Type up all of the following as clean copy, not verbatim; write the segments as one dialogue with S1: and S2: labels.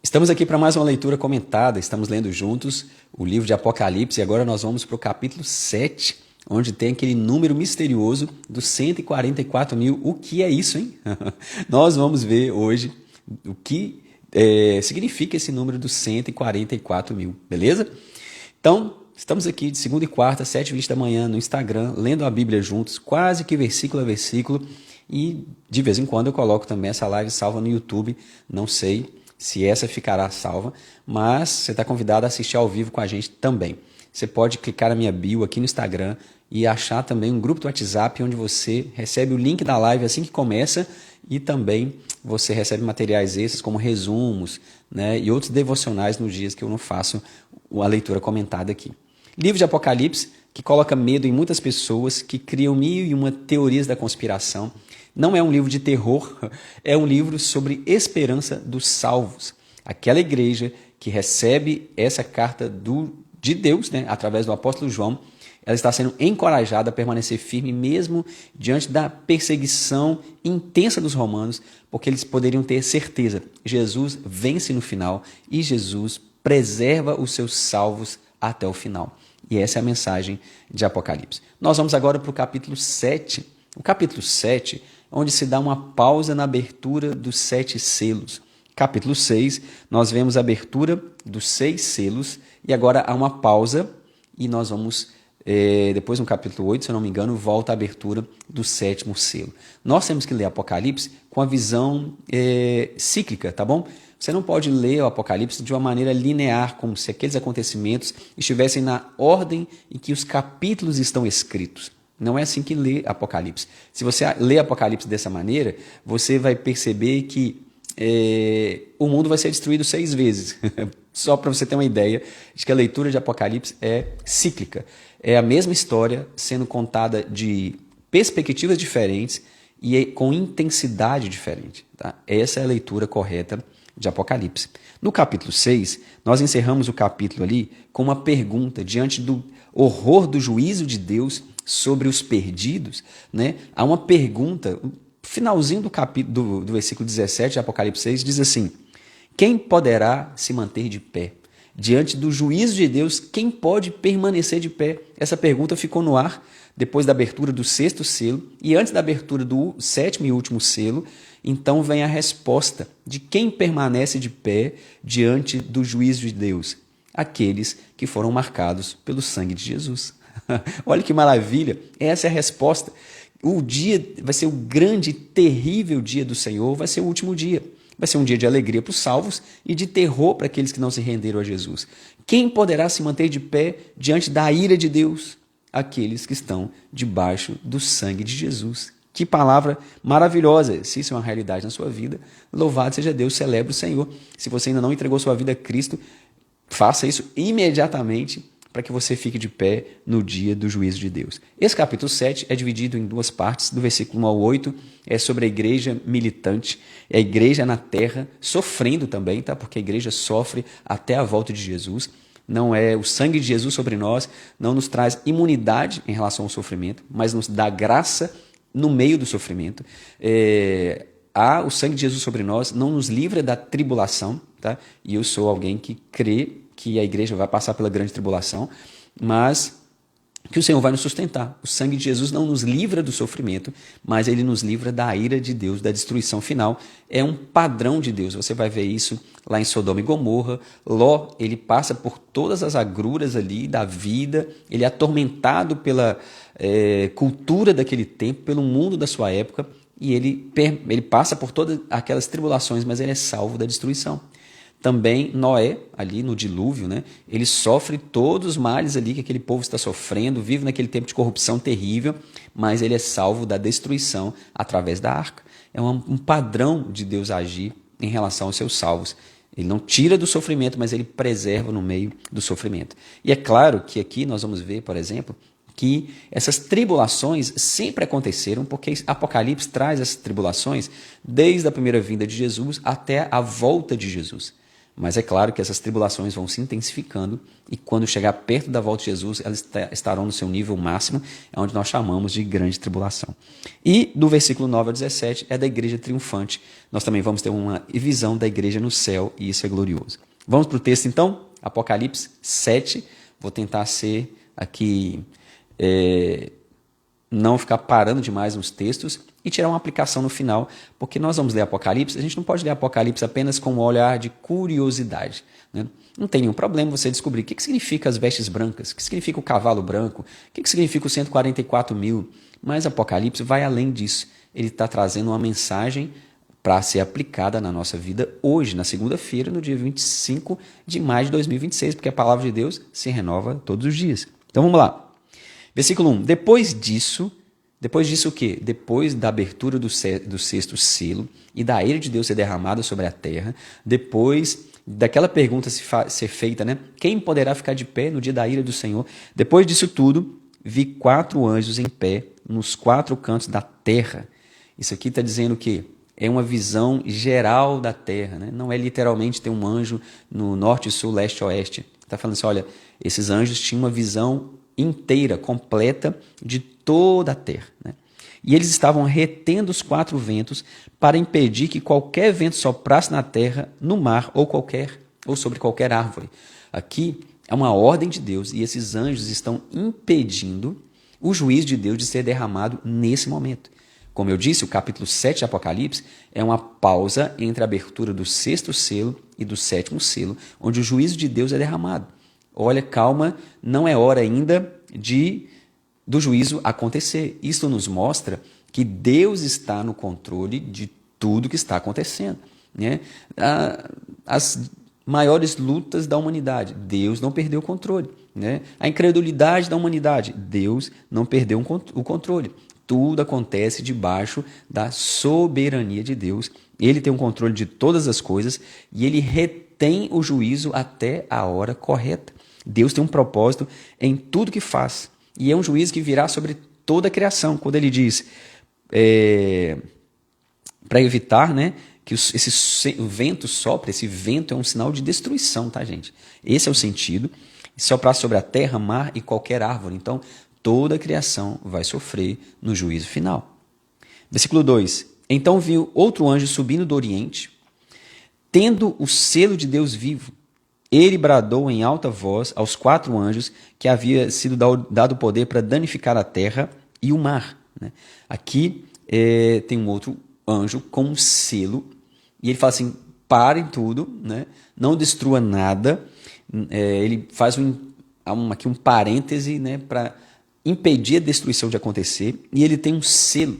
S1: Estamos aqui para mais uma leitura comentada, estamos lendo juntos o livro de Apocalipse e agora nós vamos para o capítulo 7, onde tem aquele número misterioso dos 144 mil. O que é isso, hein? Nós vamos ver hoje o que significa esse número dos 144 mil, beleza? Então, estamos aqui de segunda e quarta, 7h20 da manhã no Instagram, lendo a Bíblia juntos, quase que versículo a versículo, e de vez em quando eu coloco também essa live salva no YouTube, não sei se essa ficará salva, mas você está convidado a assistir ao vivo com a gente também. Você pode clicar na minha bio aqui no Instagram e achar também um grupo do WhatsApp onde você recebe o link da live assim que começa e também você recebe materiais extras como resumos, né, e outros devocionais nos dias que eu não faço a leitura comentada aqui. Livro de Apocalipse, que coloca medo em muitas pessoas, que criam 1001 teorias da conspiração. Não é um livro de terror, é um livro sobre esperança dos salvos. Aquela igreja que recebe essa carta de Deus, né, através do apóstolo João, ela está sendo encorajada a permanecer firme mesmo diante da perseguição intensa dos romanos, porque eles poderiam ter certeza, Jesus vence no final e Jesus preserva os seus salvos até o final. E essa é a mensagem de Apocalipse. Nós vamos agora para o capítulo 7. O capítulo 7, onde se dá uma pausa na abertura dos 7 selos. Capítulo 6, nós vemos a abertura dos 6 selos e agora há uma pausa e nós vamos, depois no capítulo 8, se eu não me engano, volta a abertura do 7º selo. Nós temos que ler Apocalipse com a visão cíclica, tá bom? Você não pode ler o Apocalipse de uma maneira linear, como se aqueles acontecimentos estivessem na ordem em que os capítulos estão escritos. Não é assim que lê Apocalipse. Se você lê Apocalipse dessa maneira, você vai perceber que o mundo vai ser destruído 6 vezes. Só para você ter uma ideia de que a leitura de Apocalipse é cíclica. É a mesma história sendo contada de perspectivas diferentes e com intensidade diferente. Tá? Essa é a leitura correta de Apocalipse. No capítulo 6, nós encerramos o capítulo ali com uma pergunta diante do horror do juízo de Deus sobre os perdidos, né? Há uma pergunta, o finalzinho do capítulo do versículo 17 de Apocalipse 6 diz assim: quem poderá se manter de pé? Diante do juízo de Deus, quem pode permanecer de pé? Essa pergunta ficou no ar depois da abertura do 6º selo e antes da abertura do 7º e último selo. Então vem a resposta de quem permanece de pé diante do juízo de Deus. Aqueles que foram marcados pelo sangue de Jesus. Olha que maravilha, essa é a resposta. O dia vai ser o grande, terrível dia do Senhor, vai ser o último dia. Vai ser um dia de alegria para os salvos e de terror para aqueles que não se renderam a Jesus. Quem poderá se manter de pé diante da ira de Deus? Aqueles que estão debaixo do sangue de Jesus. Que palavra maravilhosa! Se isso é uma realidade na sua vida, louvado seja Deus, celebre o Senhor. Se você ainda não entregou sua vida a Cristo, faça isso imediatamente para que você fique de pé no dia do juízo de Deus. Esse capítulo 7 é dividido em 2 partes, do versículo 1 ao 8, é sobre a igreja militante, é a igreja na terra, sofrendo também, tá? Porque a igreja sofre até a volta de Jesus. Não é o sangue de Jesus sobre nós, não nos traz imunidade em relação ao sofrimento, mas nos dá graça no meio do sofrimento. O sangue de Jesus sobre nós não nos livra da tribulação, tá? E eu sou alguém que crê que a igreja vai passar pela grande tribulação, mas que o Senhor vai nos sustentar. O sangue de Jesus não nos livra do sofrimento, mas ele nos livra da ira de Deus, da destruição final. É um padrão de Deus. Você vai ver isso lá em Sodoma e Gomorra. Ló, ele passa por todas as agruras ali da vida, ele é atormentado pela cultura daquele tempo, pelo mundo da sua época, e ele passa por todas aquelas tribulações, mas ele é salvo da destruição. Também Noé, ali no dilúvio, né, ele sofre todos os males ali que aquele povo está sofrendo, vive naquele tempo de corrupção terrível, mas ele é salvo da destruição através da arca. É um padrão de Deus agir em relação aos seus salvos. Ele não tira do sofrimento, mas ele preserva no meio do sofrimento. E é claro que aqui nós vamos ver, por exemplo, que essas tribulações sempre aconteceram, porque Apocalipse traz essas tribulações desde a primeira vinda de Jesus até a volta de Jesus. Mas é claro que essas tribulações vão se intensificando e quando chegar perto da volta de Jesus, elas estarão no seu nível máximo, é onde nós chamamos de grande tribulação. E do versículo 9 ao 17 é da igreja triunfante. Nós também vamos ter uma visão da igreja no céu e isso é glorioso. Vamos para o texto então? Apocalipse 7. Vou tentar ser aqui, não ficar parando demais nos textos e tirar uma aplicação no final, porque nós vamos ler Apocalipse, a gente não pode ler Apocalipse apenas com um olhar de curiosidade, né? Não tem nenhum problema você descobrir o que significa as vestes brancas, o que significa o cavalo branco, o que significa os 144 mil, mas Apocalipse vai além disso, ele está trazendo uma mensagem para ser aplicada na nossa vida hoje, na segunda-feira, no dia 25 de maio de 2026, porque a palavra de Deus se renova todos os dias. Então vamos lá. Versículo 1. Depois disso o quê? Depois da abertura do sexto selo e da ira de Deus ser derramada sobre a terra, depois daquela pergunta ser feita, né? Quem poderá ficar de pé no dia da ira do Senhor? Depois disso tudo, vi 4 anjos em pé nos 4 cantos da terra. Isso aqui está dizendo o quê? É uma visão geral da terra, né? Não é literalmente ter um anjo no norte, sul, leste, oeste. Está falando assim, olha, esses anjos tinham uma visão inteira, completa de toda a terra, né? E eles estavam retendo os 4 ventos para impedir que qualquer vento soprasse na terra, no mar ou sobre qualquer árvore. Aqui é uma ordem de Deus e esses anjos estão impedindo o juízo de Deus de ser derramado nesse momento. Como eu disse, o capítulo 7 de Apocalipse é uma pausa entre a abertura do 6º selo e do 7º selo, onde o juízo de Deus é derramado. Olha, calma, não é hora ainda do juízo acontecer. Isso nos mostra que Deus está no controle de tudo que está acontecendo, né? As maiores lutas da humanidade, Deus não perdeu o controle, né? A incredulidade da humanidade, Deus não perdeu o controle. Tudo acontece debaixo da soberania de Deus. Ele tem o controle de todas as coisas e ele retém o juízo até a hora correta. Deus tem um propósito em tudo que faz. E é um juízo que virá sobre toda a criação. Quando ele diz, para evitar, né, que esse vento sopre, esse vento é um sinal de destruição, tá, gente? Esse é o sentido. Soprar sobre a terra, mar e qualquer árvore. Então, toda a criação vai sofrer no juízo final. Versículo 2. Então viu outro anjo subindo do oriente, tendo o selo de Deus vivo. Ele bradou em alta voz aos 4 anjos que havia sido dado poder para danificar a terra e o mar, né? Aqui tem um outro anjo com um selo, e ele fala assim, parem tudo, né? Não destrua nada. Ele faz aqui um parêntese, né, para impedir a destruição de acontecer, e ele tem um selo.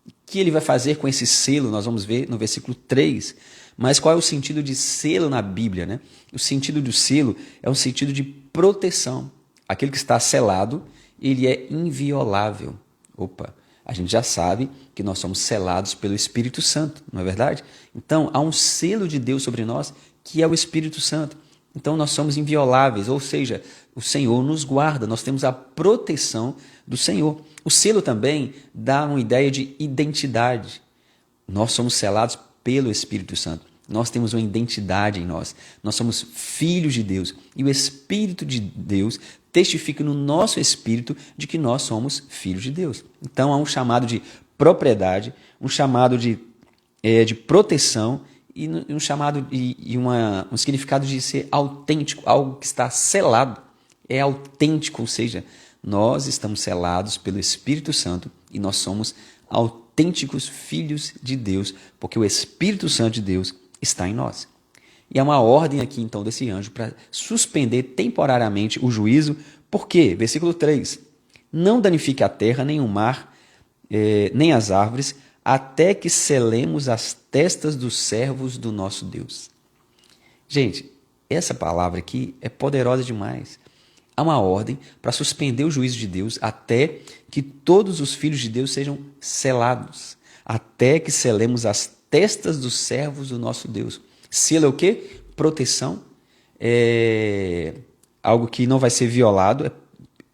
S1: O que ele vai fazer com esse selo? Nós vamos ver no versículo 3. Mas qual é o sentido de selo na Bíblia, né? O sentido do selo é um sentido de proteção. Aquele que está selado, ele é inviolável. Opa, a gente já sabe que nós somos selados pelo Espírito Santo, não é verdade? Então, há um selo de Deus sobre nós, que é o Espírito Santo. Então, nós somos invioláveis, ou seja, o Senhor nos guarda, nós temos a proteção do Senhor. O selo também dá uma ideia de identidade. Nós somos selados pelo Espírito Santo. Nós temos uma identidade em nós. Nós somos filhos de Deus. E o Espírito de Deus testifica no nosso espírito de que nós somos filhos de Deus. Então, há um chamado de propriedade, um chamado de proteção e um chamado um significado de ser autêntico, algo que está selado. É autêntico, ou seja, nós estamos selados pelo Espírito Santo e nós somos autênticos filhos de Deus, porque o Espírito Santo de Deus está em nós. E há uma ordem aqui, então, desse anjo para suspender temporariamente o juízo. Por quê? Versículo 3. Não danifique a terra, nem o mar, nem as árvores, até que selemos as testas dos servos do nosso Deus. Gente, essa palavra aqui é poderosa demais. Há uma ordem para suspender o juízo de Deus até que todos os filhos de Deus sejam selados, até que selemos as testas dos servos do nosso Deus. Selo é o quê? Proteção, é algo que não vai ser violado,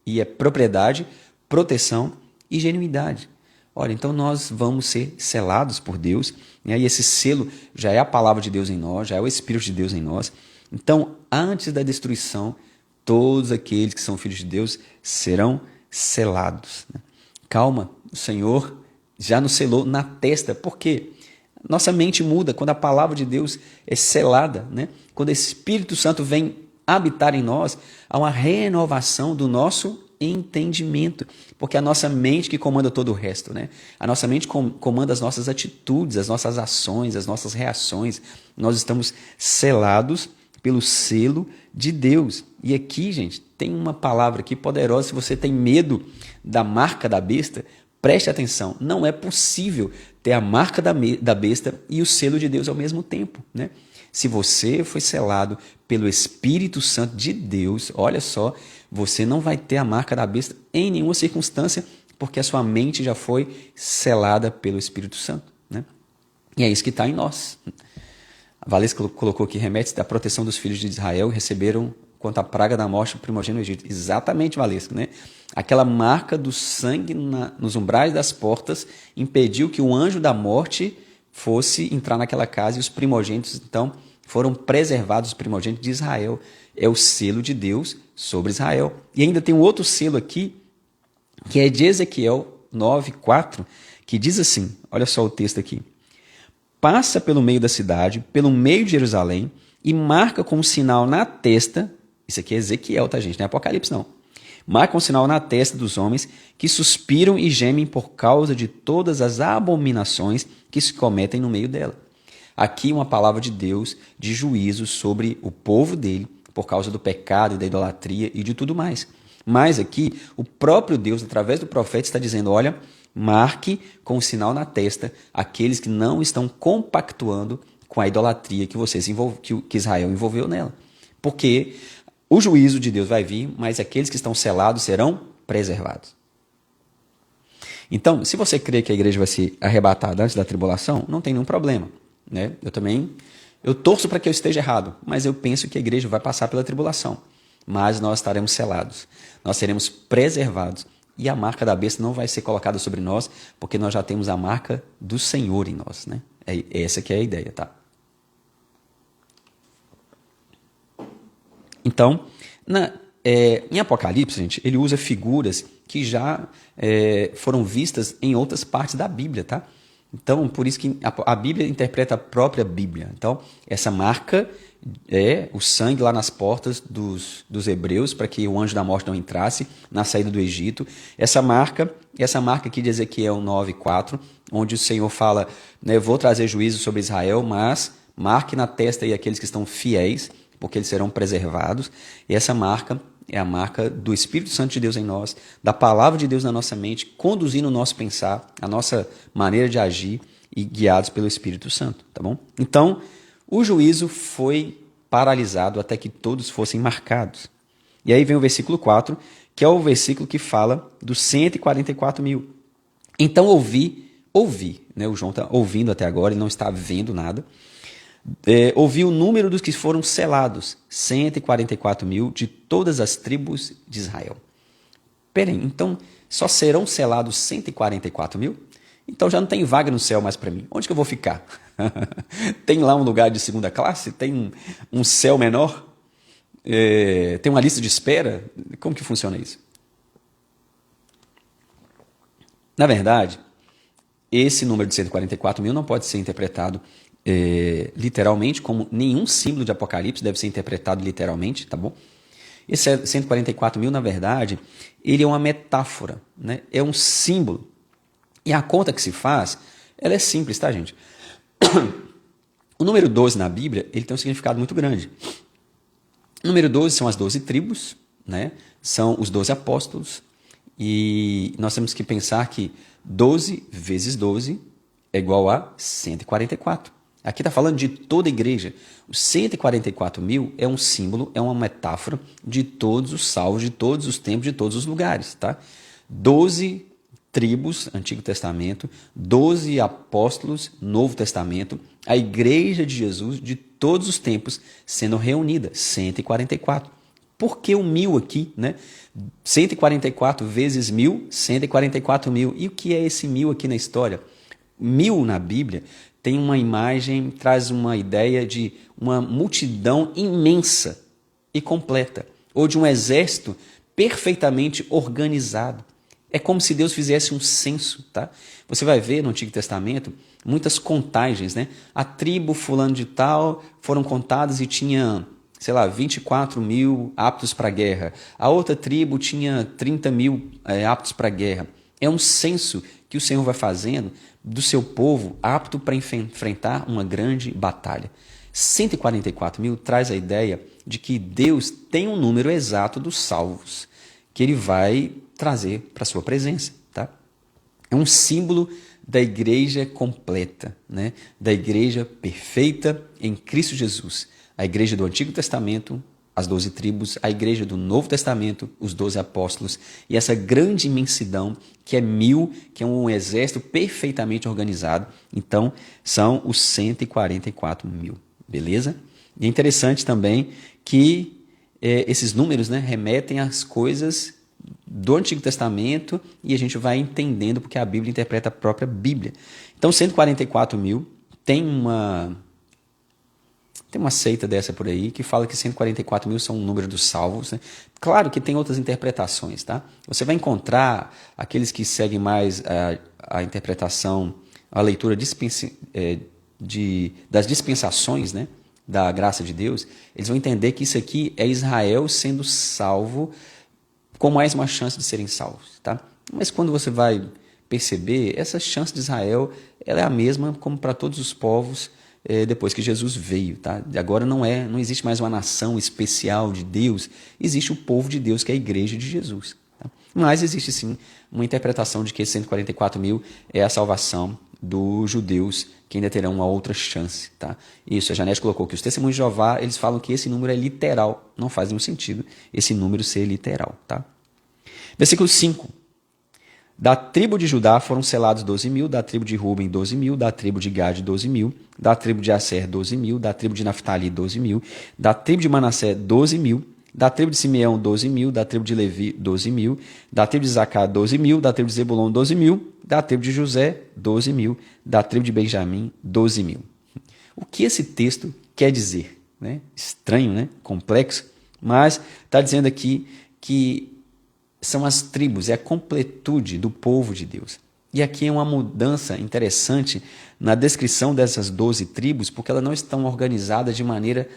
S1: e é propriedade, proteção e genuidade. Olha, então nós vamos ser selados por Deus, né? E esse selo já é a palavra de Deus em nós, já é o Espírito de Deus em nós. Então, antes da destruição, todos aqueles que são filhos de Deus serão selados, né? Calma, o Senhor já nos selou na testa. Por quê? Nossa mente muda quando a palavra de Deus é selada, né? Quando o Espírito Santo vem habitar em nós, há uma renovação do nosso entendimento, porque é a nossa mente que comanda todo o resto, né? A nossa mente comanda as nossas atitudes, as nossas ações, as nossas reações. Nós estamos selados pelo selo de Deus. E aqui, gente, tem uma palavra aqui poderosa. Se você tem medo da marca da besta, preste atenção. Não é possível ter a marca da besta e o selo de Deus ao mesmo tempo, né? Se você foi selado pelo Espírito Santo de Deus, olha só, você não vai ter a marca da besta em nenhuma circunstância, porque a sua mente já foi selada pelo Espírito Santo, né? E é isso que está em nós. A Valesca colocou aqui, remete da proteção dos filhos de Israel, receberam quanto à praga da morte primogênito no Egito. Exatamente, Valesca, né? Aquela marca do sangue nos umbrais das portas impediu que o anjo da morte fosse entrar naquela casa, e os primogênitos, então, foram preservados, os primogênitos de Israel. É o selo de Deus sobre Israel. E ainda tem um outro selo aqui, que é de Ezequiel 9:4, que diz assim, olha só o texto aqui: passa pelo meio da cidade, pelo meio de Jerusalém, e marca com um sinal na testa, isso aqui é Ezequiel, tá, gente? Não é Apocalipse, não. Marca um sinal na testa dos homens que suspiram e gemem por causa de todas as abominações que se cometem no meio dela. Aqui uma palavra de Deus de juízo sobre o povo dele por causa do pecado e da idolatria e de tudo mais. Mas aqui o próprio Deus, através do profeta, está dizendo, olha, marque com o sinal na testa aqueles que não estão compactuando com a idolatria que Israel envolveu nela. Porque o juízo de Deus vai vir, mas aqueles que estão selados serão preservados. Então, se você crê que a igreja vai ser arrebatada antes da tribulação, não tem nenhum problema, né? Eu torço para que eu esteja errado, mas eu penso que a igreja vai passar pela tribulação. Mas nós estaremos selados, nós seremos preservados. E a marca da besta não vai ser colocada sobre nós, porque nós já temos a marca do Senhor em nós, né? Essa que é a ideia, tá? Então, em Apocalipse, gente, ele usa figuras que já foram vistas em outras partes da Bíblia, tá? Então, por isso que a Bíblia interpreta a própria Bíblia. Então, essa marca é o sangue lá nas portas dos hebreus, para que o anjo da morte não entrasse na saída do Egito. Essa marca aqui de Ezequiel 9:4, onde o Senhor fala, né, vou trazer juízo sobre Israel, mas marque na testa aí aqueles que estão fiéis, porque eles serão preservados. E essa marca é a marca do Espírito Santo de Deus em nós, da palavra de Deus na nossa mente, conduzindo o nosso pensar, a nossa maneira de agir e guiados pelo Espírito Santo, tá bom? Então, o juízo foi paralisado até que todos fossem marcados. E aí vem o versículo 4, que é o versículo que fala dos 144 mil. Então ouvi, né? O João está ouvindo até agora, ele não está vendo nada. Ouvi o número dos que foram selados, 144 mil de todas as tribos de Israel. Peraí, então só serão selados 144 mil? Então já não tem vaga no céu mais para mim. Onde que eu vou ficar? Tem lá um lugar de segunda classe? Tem um céu menor? Tem uma lista de espera? Como que funciona isso? Na verdade, esse número de 144 mil não pode ser interpretado literalmente, como nenhum símbolo de Apocalipse deve ser interpretado literalmente, tá bom? Esse 144 mil, na verdade, ele é uma metáfora, né? É um símbolo. E a conta que se faz, ela é simples, tá, gente? O número 12 na Bíblia, ele tem um significado muito grande. O número 12 são as 12 tribos, né? São os 12 apóstolos, e nós temos que pensar que 12 vezes 12 é igual a 144. Aqui está falando de toda a igreja. Os 144 mil é um símbolo, é uma metáfora de todos os salvos, de todos os tempos, de todos os lugares. Tá? 12 tribos, Antigo Testamento, 12 apóstolos, Novo Testamento, a igreja de Jesus de todos os tempos sendo reunida, 144. por que o 1000 aqui, né? 144 vezes 1000, 144 mil. E o que é esse 1000 aqui na história? 1000 na Bíblia tem uma imagem, traz uma ideia de uma multidão imensa e completa, ou de um exército perfeitamente organizado. É como se Deus fizesse um censo, tá? Você vai ver no Antigo Testamento muitas contagens, né? A tribo fulano de tal foram contadas e tinha, sei lá, 24 mil aptos para a guerra. A outra tribo tinha 30 mil aptos para a guerra. É um censo que o Senhor vai fazendo do seu povo apto para enfrentar uma grande batalha. 144 mil traz a ideia de que Deus tem um número exato dos salvos que Ele vai trazer para a sua presença. Tá? É um símbolo da igreja completa, né? Da igreja perfeita em Cristo Jesus. A igreja do Antigo Testamento, as 12 tribos, a igreja do Novo Testamento, os 12 apóstolos, e essa grande imensidão que é 1000, que é um exército perfeitamente organizado. Então, são os 144 mil, beleza? E é interessante também que esses números, né, remetem às coisas do Antigo Testamento e a gente vai entendendo porque a Bíblia interpreta a própria Bíblia. Então, 144 mil tem uma seita dessa por aí que fala que 144 mil são o número dos salvos. Né? Claro que tem outras interpretações. Tá? Você vai encontrar aqueles que seguem mais a interpretação, a leitura das dispensações, né? Da graça de Deus. Eles vão entender que isso aqui é Israel sendo salvo com mais uma chance de serem salvos. Tá? Mas quando você vai perceber, essa chance de Israel ela é a mesma como para todos os povos depois que Jesus veio. Tá? Agora não existe mais uma nação especial de Deus, existe o povo de Deus que é a igreja de Jesus. Tá? Mas existe sim uma interpretação de que esses 144 mil é a salvação dos judeus que ainda terão uma outra chance. Tá? Isso, a Janete colocou que os testemunhos de Jeová, eles falam que esse número é literal. Não faz nenhum sentido esse número ser literal. Tá? Versículo 5. Da tribo de Judá foram selados 12 mil, da tribo de Ruben 12 mil, da tribo de Gade 12 mil, da tribo de Asser 12 mil, da tribo de Naftali 12 mil, da tribo de Manassé 12 mil, da tribo de Simeão 12 mil, da tribo de Levi 12 mil, da tribo de Zacá 12 mil, da tribo de Zebulon 12 mil, da tribo de José 12 mil, da tribo de Benjamim 12 mil. O que esse texto quer dizer? Né? Estranho, né? Complexo, mas está dizendo aqui que são as tribos, é a completude do povo de Deus. E aqui é uma mudança interessante na descrição dessas 12 tribos, porque elas não estão organizadas de maneira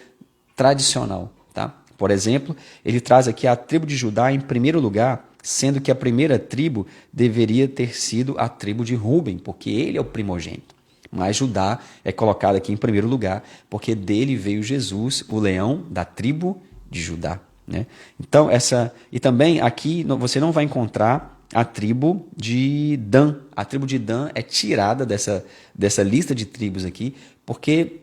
S1: tradicional. Tá? Por exemplo, ele traz aqui a tribo de Judá em primeiro lugar, sendo que a primeira tribo deveria ter sido a tribo de Ruben, porque ele é o primogênito. Mas Judá é colocado aqui em primeiro lugar, porque dele veio Jesus, o leão da tribo de Judá. Né? Então, e também aqui você não vai encontrar a tribo de Dan. A tribo de Dan é tirada dessa lista de tribos aqui, porque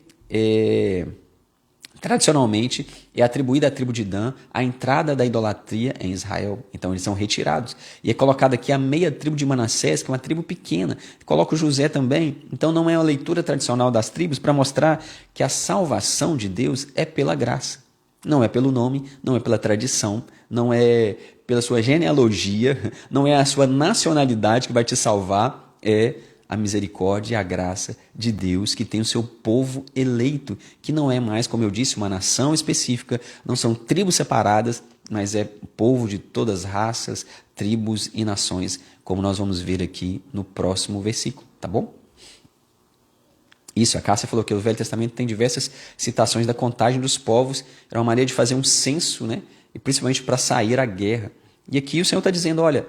S1: tradicionalmente é atribuída à tribo de Dan a entrada da idolatria em Israel. Então eles são retirados. E é colocada aqui a meia tribo de Manassés, que é uma tribo pequena. Coloca o José também. Então não é uma leitura tradicional das tribos para mostrar que a salvação de Deus é pela graça. Não é pelo nome, não é pela tradição, não é pela sua genealogia, não é a sua nacionalidade que vai te salvar, é a misericórdia e a graça de Deus que tem o seu povo eleito, que não é mais, como eu disse, uma nação específica, não são tribos separadas, mas é povo de todas as raças, tribos e nações, como nós vamos ver aqui no próximo versículo, tá bom? Isso, a Cássia falou que o Velho Testamento tem diversas citações da contagem dos povos, era uma maneira de fazer um censo, né? E principalmente para sair à guerra. E aqui o Senhor está dizendo, olha,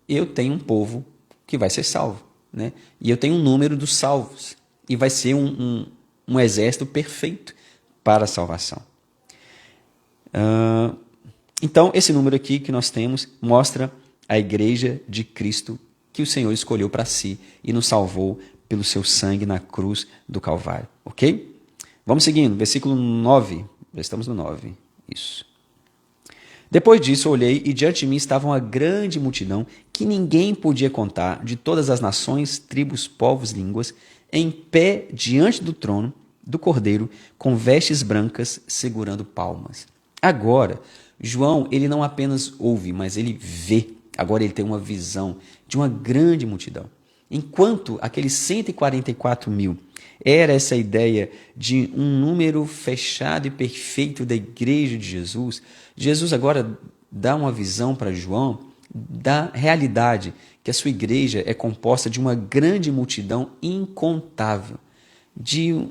S1: eu tenho um povo que vai ser salvo, né? E eu tenho um número dos salvos, e vai ser um exército perfeito para a salvação. Então, esse número aqui que nós temos mostra a igreja de Cristo que o Senhor escolheu para si e nos salvou pelo seu sangue na cruz do Calvário, ok? Vamos seguindo, versículo 9, já estamos no 9, isso. Depois disso, eu olhei e diante de mim estava uma grande multidão que ninguém podia contar, de todas as nações, tribos, povos, línguas, em pé diante do trono do Cordeiro, com vestes brancas, segurando palmas. Agora, João, ele não apenas ouve, mas ele vê. Agora ele tem uma visão de uma grande multidão. Enquanto aqueles 144 mil era essa ideia de um número fechado e perfeito da igreja de Jesus, Jesus agora dá uma visão para João da realidade que a sua igreja é composta de uma grande multidão incontável, de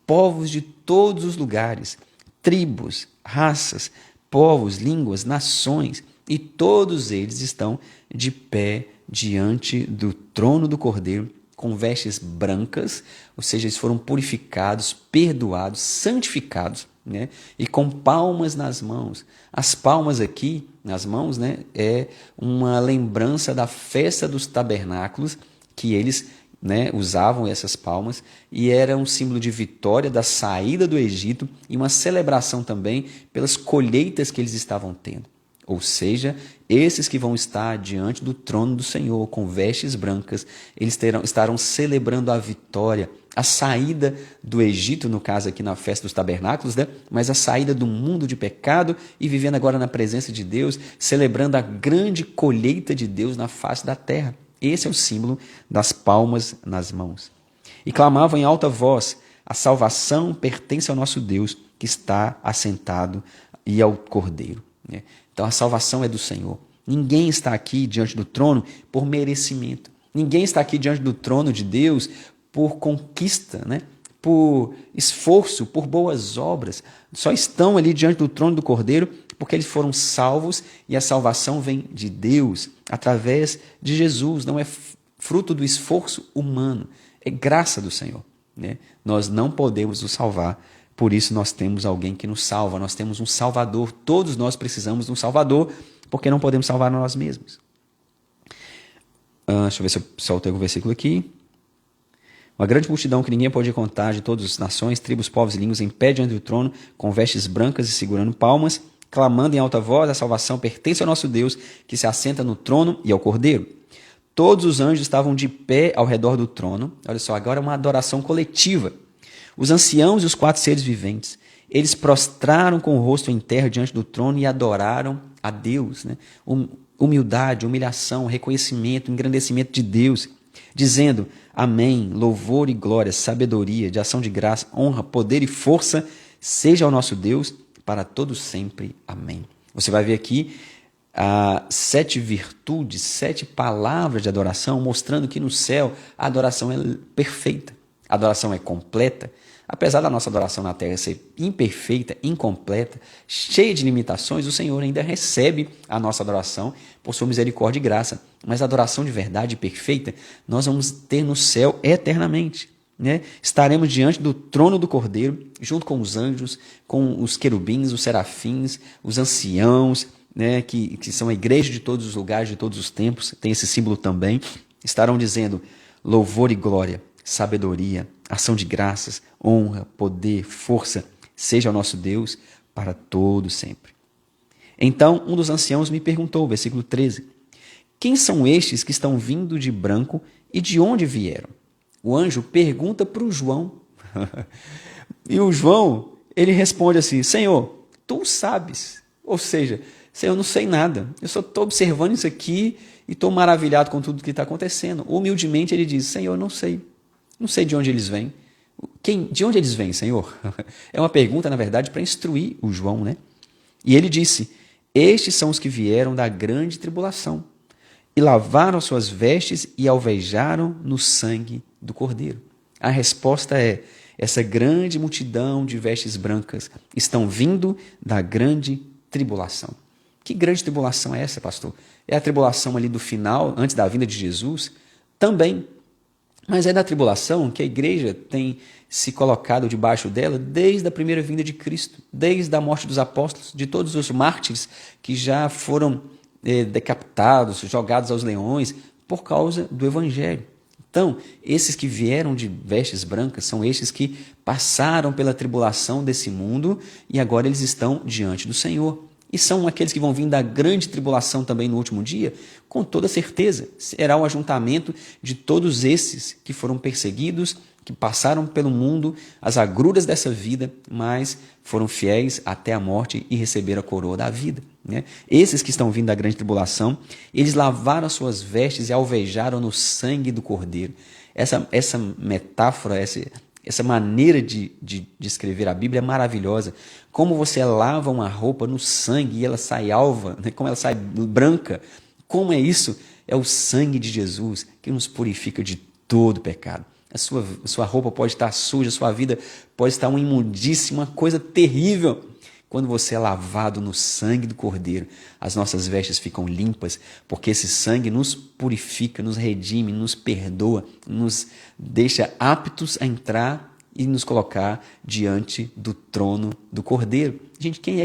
S1: povos de todos os lugares, tribos, raças, povos, línguas, nações, e todos eles estão de pé diante do trono do Cordeiro, com vestes brancas, ou seja, eles foram purificados, perdoados, santificados, né? E com palmas nas mãos. As palmas aqui, nas mãos, né, é uma lembrança da festa dos tabernáculos, que eles, né, usavam essas palmas, e era um símbolo de vitória da saída do Egito e uma celebração também pelas colheitas que eles estavam tendo. Ou seja, esses que vão estar diante do trono do Senhor com vestes brancas, eles estarão celebrando a vitória, a saída do Egito, no caso aqui na festa dos tabernáculos, né? Mas a saída do mundo de pecado e vivendo agora na presença de Deus, celebrando a grande colheita de Deus na face da terra. Esse é o símbolo das palmas nas mãos. E clamavam em alta voz: a salvação pertence ao nosso Deus que está assentado e ao Cordeiro. Então a salvação é do Senhor. Ninguém está aqui diante do trono por merecimento. Ninguém está aqui diante do trono de Deus por conquista, né? Por esforço, por boas obras. Só estão ali diante do trono do Cordeiro porque eles foram salvos e a salvação vem de Deus através de Jesus. Não é fruto do esforço humano, é graça do Senhor, né? Nós não podemos nos salvar. Por isso nós temos alguém que nos salva, nós temos um Salvador, todos nós precisamos de um Salvador, porque não podemos salvar nós mesmos. Deixa eu ver se eu soltei o versículo aqui. Uma grande multidão que ninguém pode contar, de todas as nações, tribos, povos e línguas, em pé diante do trono, com vestes brancas e segurando palmas, clamando em alta voz: a salvação pertence ao nosso Deus, que se assenta no trono e ao Cordeiro. Todos os anjos estavam de pé ao redor do trono. Olha só, agora é uma adoração coletiva. Os anciãos e os 4 seres viventes, eles prostraram com o rosto em terra diante do trono e adoraram a Deus, né? Humildade, humilhação, reconhecimento, engrandecimento de Deus, dizendo: amém, louvor e glória, sabedoria, de ação de graça, honra, poder e força, seja ao nosso Deus para todos sempre. Amém. Você vai ver aqui 7 virtudes, 7 palavras de adoração, mostrando que no céu a adoração é perfeita, a adoração é completa. Apesar da nossa adoração na terra ser imperfeita, incompleta, cheia de limitações, o Senhor ainda recebe a nossa adoração por sua misericórdia e graça. Mas a adoração de verdade perfeita nós vamos ter no céu eternamente, né? Estaremos diante do trono do Cordeiro, junto com os anjos, com os querubins, os serafins, os anciãos, né? que são a igreja de todos os lugares, de todos os tempos, tem esse símbolo também, estarão dizendo: louvor e glória, sabedoria, ação de graças, honra, poder, força, seja ao nosso Deus para todo sempre. Então um dos anciãos me perguntou, versículo 13, quem são estes que estão vindo de branco e de onde vieram? O anjo pergunta para o João. E o João, ele responde assim: Senhor, tu sabes. Ou seja, Senhor, eu não sei nada. Eu só estou observando isso aqui e estou maravilhado com tudo que está acontecendo. Humildemente ele diz: Senhor, eu não sei. Não sei de onde eles vêm. De onde eles vêm, Senhor? É uma pergunta, na verdade, para instruir o João, né? E ele disse: estes são os que vieram da grande tribulação e lavaram suas vestes e alvejaram no sangue do Cordeiro. A resposta é: essa grande multidão de vestes brancas estão vindo da grande tribulação. Que grande tribulação é essa, pastor? É a tribulação ali do final, antes da vinda de Jesus? Também. Mas é da tribulação que a igreja tem se colocado debaixo dela desde a primeira vinda de Cristo, desde a morte dos apóstolos, de todos os mártires que já foram decapitados, jogados aos leões por causa do Evangelho. Então, esses que vieram de vestes brancas são estes que passaram pela tribulação desse mundo e agora eles estão diante do Senhor. E são aqueles que vão vir da grande tribulação também no último dia? Com toda certeza, será o ajuntamento de todos esses que foram perseguidos, que passaram pelo mundo, as agruras dessa vida, mas foram fiéis até a morte e receberam a coroa da vida. Né? Esses que estão vindo da grande tribulação, eles lavaram as suas vestes e alvejaram no sangue do Cordeiro. Essa metáfora, essa maneira de escrever a Bíblia é maravilhosa. Como você lava uma roupa no sangue e ela sai alva, né? Como ela sai branca. Como é isso? É o sangue de Jesus que nos purifica de todo pecado. A sua roupa pode estar suja, a sua vida pode estar uma imundícia, uma coisa terrível. Quando você é lavado no sangue do Cordeiro, as nossas vestes ficam limpas, porque esse sangue nos purifica, nos redime, nos perdoa, nos deixa aptos a entrar e nos colocar diante do trono do Cordeiro. Gente, quem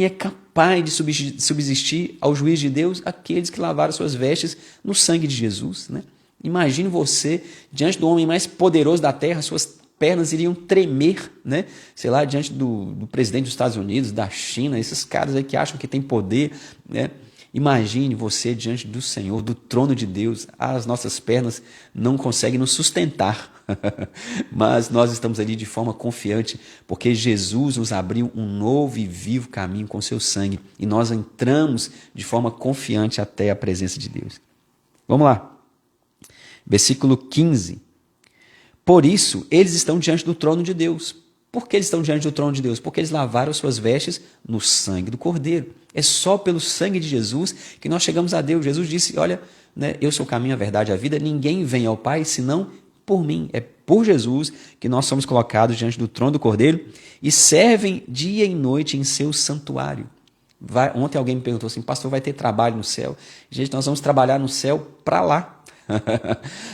S1: é capaz de subsistir ao juízo de Deus? Aqueles que lavaram suas vestes no sangue de Jesus, né? Imagine você diante do homem mais poderoso da terra, suas pernas iriam tremer, né? Sei lá, diante do presidente dos Estados Unidos, da China, esses caras aí que acham que tem poder, né? Imagine você diante do Senhor, do trono de Deus. As nossas pernas não conseguem nos sustentar, mas nós estamos ali de forma confiante, porque Jesus nos abriu um novo e vivo caminho com seu sangue, e nós entramos de forma confiante até a presença de Deus. Vamos lá. Versículo 15. Por isso, eles estão diante do trono de Deus. Por que eles estão diante do trono de Deus? Porque eles lavaram suas vestes no sangue do Cordeiro. É só pelo sangue de Jesus que nós chegamos a Deus. Jesus disse, olha, né, eu sou o caminho, a verdade e a vida. Ninguém vem ao Pai senão por mim. É por Jesus que nós somos colocados diante do trono do Cordeiro e servem dia e noite em seu santuário. Ontem alguém me perguntou assim, pastor, vai ter trabalho no céu? Gente, nós vamos trabalhar no céu para lá.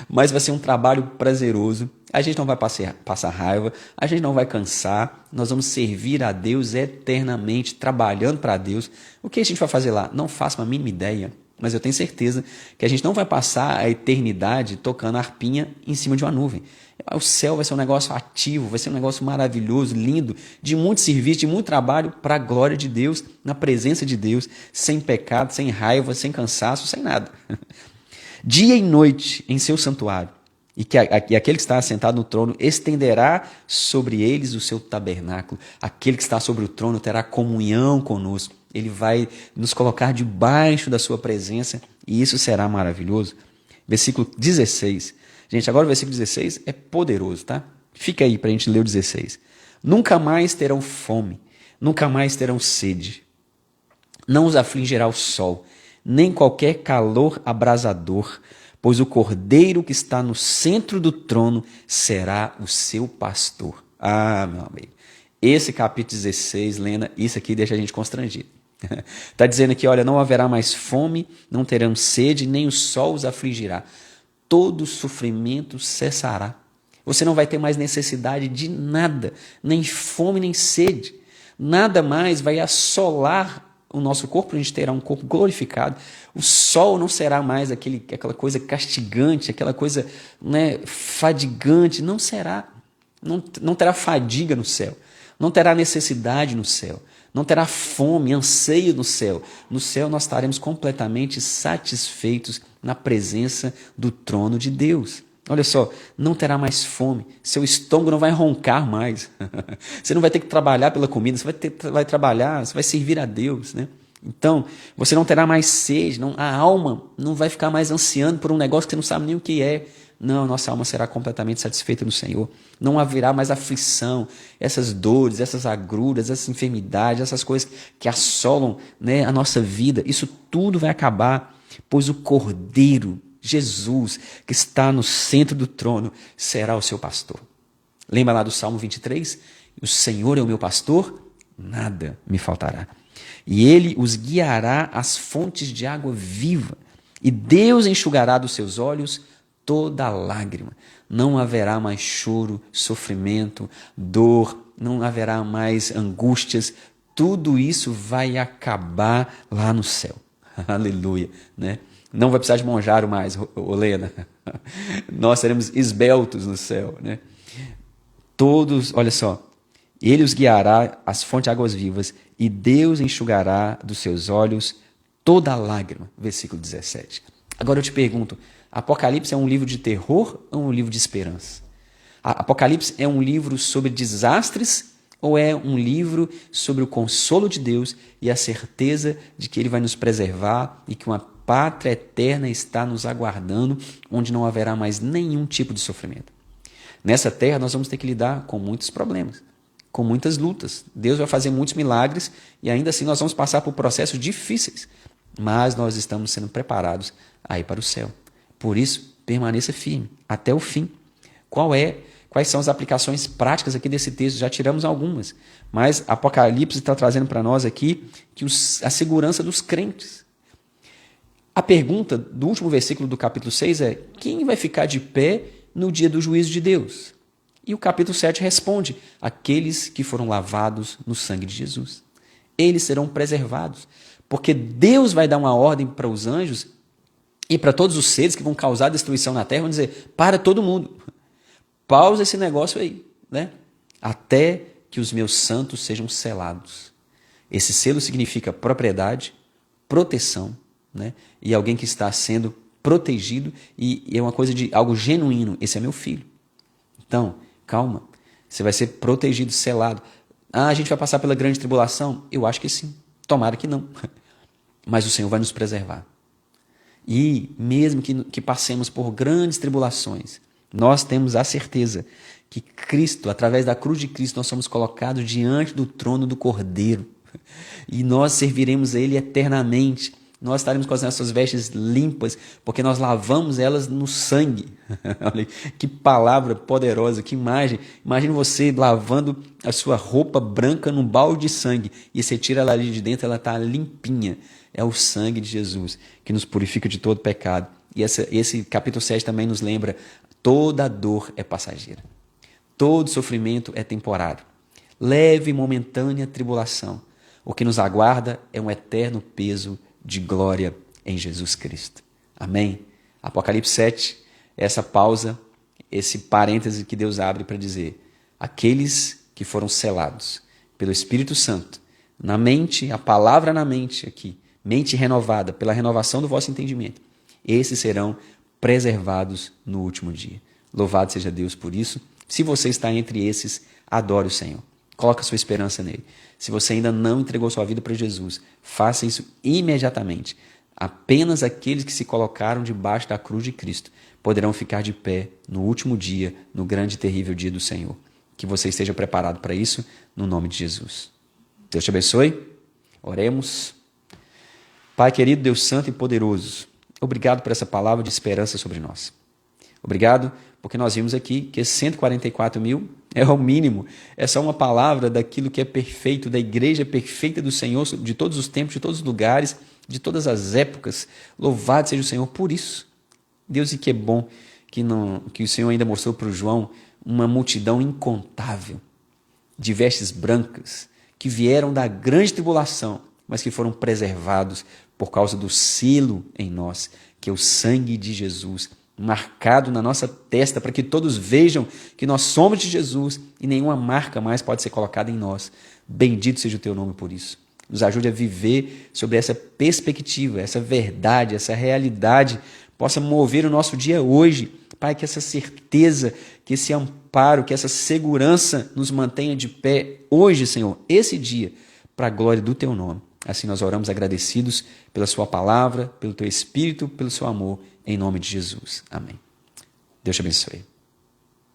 S1: Mas vai ser um trabalho prazeroso, a gente não vai passar raiva, a gente não vai cansar, nós vamos servir a Deus eternamente, trabalhando para Deus. O que a gente vai fazer lá? Não faço a mínima ideia, mas eu tenho certeza que a gente não vai passar a eternidade tocando harpinha em cima de uma nuvem. O céu vai ser um negócio ativo, vai ser um negócio maravilhoso, lindo, de muito serviço, de muito trabalho para a glória de Deus, na presença de Deus, sem pecado, sem raiva, sem cansaço, sem nada. Dia e noite em seu santuário, e aquele que está assentado no trono estenderá sobre eles o seu tabernáculo. Aquele que está sobre o trono terá comunhão conosco. Ele vai nos colocar debaixo da sua presença, e isso será maravilhoso. Versículo 16. Gente, agora o versículo 16 é poderoso, tá? Fica aí para a gente ler o 16. Nunca mais terão fome, nunca mais terão sede. Não os afligirá o sol, nem qualquer calor abrasador, pois o Cordeiro que está no centro do trono será o seu pastor. Ah, meu amigo, esse capítulo 16, Lena, isso aqui deixa a gente constrangido. Está dizendo aqui, olha, não haverá mais fome, não terão sede, nem o sol os afligirá. Todo sofrimento cessará. Você não vai ter mais necessidade de nada, nem fome, nem sede. Nada mais vai assolar o nosso corpo, a gente terá um corpo glorificado. O sol não será mais aquela coisa castigante, aquela coisa, né, fadigante. Não será. Não terá fadiga no céu. Não terá necessidade no céu. Não terá fome, anseio no céu. No céu nós estaremos completamente satisfeitos na presença do trono de Deus. Olha só, não terá mais fome, seu estômago não vai roncar mais, você não vai ter que trabalhar pela comida, você vai trabalhar, você vai servir a Deus, né? Então, você não terá mais sede, a alma não vai ficar mais ansiando por um negócio que você não sabe nem o que é. Não, nossa alma será completamente satisfeita no Senhor. Não haverá mais aflição, essas dores, essas agruras, essas enfermidades, essas coisas que assolam, né, a nossa vida. Isso tudo vai acabar, pois o Cordeiro, Jesus, que está no centro do trono, será o seu pastor. Lembra lá do Salmo 23? O Senhor é o meu pastor, nada me faltará. E ele os guiará às fontes de água viva, e Deus enxugará dos seus olhos toda lágrima. Não haverá mais choro, sofrimento, dor, não haverá mais angústias. Tudo isso vai acabar lá no céu. Aleluia, né? Não vai precisar de monjaro mais, Olena. Nós seremos esbeltos no céu, né? Todos, olha só, Ele os guiará às fontes de águas vivas, e Deus enxugará dos seus olhos toda lágrima. Versículo 17. Agora eu te pergunto, Apocalipse é um livro de terror ou um livro de esperança? Apocalipse é um livro sobre desastres ou é um livro sobre o consolo de Deus e a certeza de que Ele vai nos preservar e que uma pátria eterna está nos aguardando, onde não haverá mais nenhum tipo de sofrimento? Nessa terra nós vamos ter que lidar com muitos problemas, com muitas lutas. Deus vai fazer muitos milagres e ainda assim nós vamos passar por processos difíceis, mas nós estamos sendo preparados a ir para o céu. Por isso, permaneça firme até o fim. Quais são as aplicações práticas aqui desse texto? Já tiramos algumas, mas Apocalipse está trazendo para nós aqui a segurança dos crentes. A pergunta do último versículo do capítulo 6 é: quem vai ficar de pé no dia do juízo de Deus? E o capítulo 7 responde: aqueles que foram lavados no sangue de Jesus. Eles serão preservados, porque Deus vai dar uma ordem para os anjos e para todos os seres que vão causar destruição na terra, vão dizer: para todo mundo, pausa esse negócio aí, né? Até que os meus santos sejam selados. Esse selo significa propriedade, proteção, né? E alguém que está sendo protegido e é uma coisa de algo genuíno. Esse é meu filho. Então, calma, você vai ser protegido, selado. A gente vai passar pela grande tribulação? Eu acho que sim, tomara que não. Mas o Senhor vai nos preservar. E mesmo que passemos por grandes tribulações, nós temos a certeza que Cristo, através da cruz de Cristo, nós somos colocados diante do trono do Cordeiro. E nós serviremos a Ele eternamente. Nós estaremos com as nossas vestes limpas, porque nós lavamos elas no sangue. Olha que palavra poderosa, que imagem. Imagine você lavando a sua roupa branca num balde de sangue, e você tira ela ali de dentro, ela está limpinha. É o sangue de Jesus que nos purifica de todo pecado. E esse capítulo 7 também nos lembra: toda dor é passageira. Todo sofrimento é temporário. Leve e momentânea tribulação. O que nos aguarda é um eterno peso de glória em Jesus Cristo. Amém? Apocalipse 7, essa pausa, esse parêntese que Deus abre para dizer: aqueles que foram selados pelo Espírito Santo, na mente, a palavra na mente aqui, mente renovada pela renovação do vosso entendimento, esses serão preservados no último dia. Louvado seja Deus por isso. Se você está entre esses, adore o Senhor. Coloque a sua esperança nele. Se você ainda não entregou sua vida para Jesus, faça isso imediatamente. Apenas aqueles que se colocaram debaixo da cruz de Cristo poderão ficar de pé no último dia, no grande e terrível dia do Senhor. Que você esteja preparado para isso, no nome de Jesus. Deus te abençoe. Oremos. Pai querido, Deus santo e poderoso, obrigado por essa palavra de esperança sobre nós. Obrigado porque nós vimos aqui que 144 mil é o mínimo. É só uma palavra daquilo que é perfeito, da igreja perfeita do Senhor, de todos os tempos, de todos os lugares, de todas as épocas. Louvado seja o Senhor por isso. Deus, e que é bom que o Senhor ainda mostrou para o João uma multidão incontável de vestes brancas que vieram da grande tribulação, mas que foram preservados por causa do selo em nós, que é o sangue de Jesus, marcado na nossa testa, para que todos vejam que nós somos de Jesus e nenhuma marca mais pode ser colocada em nós. Bendito seja o teu nome por isso. Nos ajude a viver sobre essa perspectiva, essa verdade, essa realidade possa mover o nosso dia hoje. Pai, que essa certeza, que esse amparo, que essa segurança nos mantenha de pé hoje, Senhor, esse dia, para a glória do teu nome. Assim nós oramos agradecidos pela sua palavra, pelo teu Espírito, pelo seu amor, em nome de Jesus. Amém. Deus te abençoe.